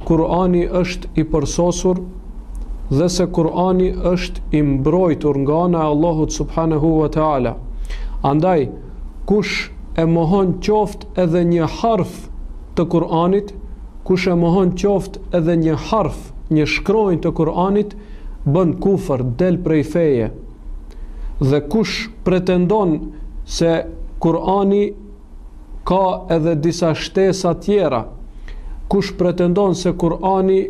Kur'ani është i përsosur dhe se Kur'ani është i mbrojtur nga ana e Allahut subhanahu wa ta'ala. Andaj, kush e mohon qoftë edhe një harf të Kur'anit, kush e mohon qoftë edhe një harf, një shkronjë të Kur'anit, bën kufër, del prej feje. Dhe kush pretendon se Kur'ani ka edhe disa shtesa tjera, kush pretendon se Kur'ani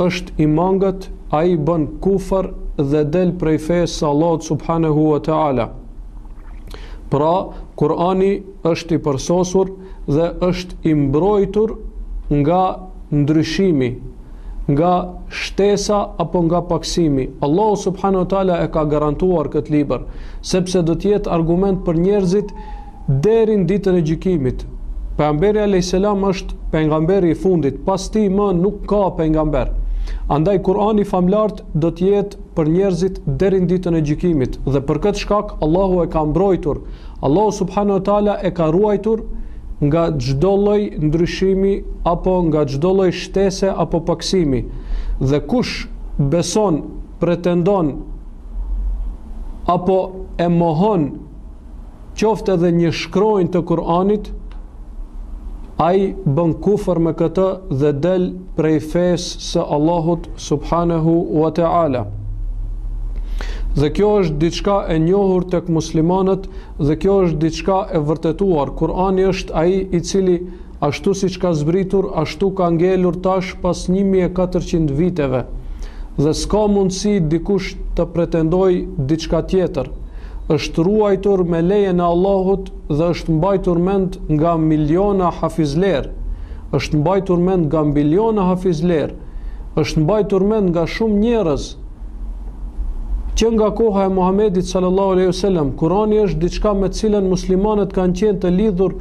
është i mangët, ai bën kufër dhe del prej fesë së Allahut subhanahu wa ta'ala. Pra, Kur'ani është i përsosur dhe është i mbrojtur nga ndryshimi, nga shtesa apo nga paksimi. Allahu subhanahu wa ta'ala e ka garantuar këtë libër, sepse do të jetë argument për njerëzit deri në ditën e gjykimit. Pejgamberi alayhis salam është pejgamberi i fundit, pas tij më nuk ka pejgamber. Andaj Kur'ani famlart do të jetë për njerëzit deri në ditën e gjykimit dhe për këtë shkak Allahu e ka mbrojtur. Allahu subhanahu wa taala e ka ruajtur nga çdo lloj ndryshimi apo nga çdo lloj shtese apo paksimi. Dhe kush beson, pretendon apo e mohon qoftë edhe një shkronjë të Kur'anit, ai bën kufër me këtë dhe del prej fesë së Allahut subhanahu wa ta'ala. Dhe kjo është diçka e njohur tek muslimanët dhe kjo është diçka e vërtetuar. Kur'ani është ai i cili ashtu siç ka zbritur, ashtu ka ngelur tash pas 1400 viteve. Dhe s'ka mundësi dikush të pretendoj diçka tjetër. Është ruajtur me lejen e Allahut dhe është mbajtur mend nga miliona hafizler, është mbajtur mend nga miliona hafizler, është mbajtur mend nga shumë njerëz që nga koha e Muhamedit sallallahu alaihi wasallam. Kurani është diçka me cilën muslimanët kanë qenë të lidhur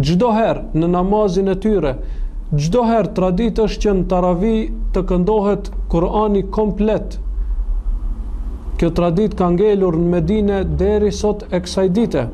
çdo herë në namazin e tyre. Çdo herë traditë është që në Taravi të këndohet Kurani komplet. Kjo tradit ka ngelur në Medinë deri sot e kësaj dite.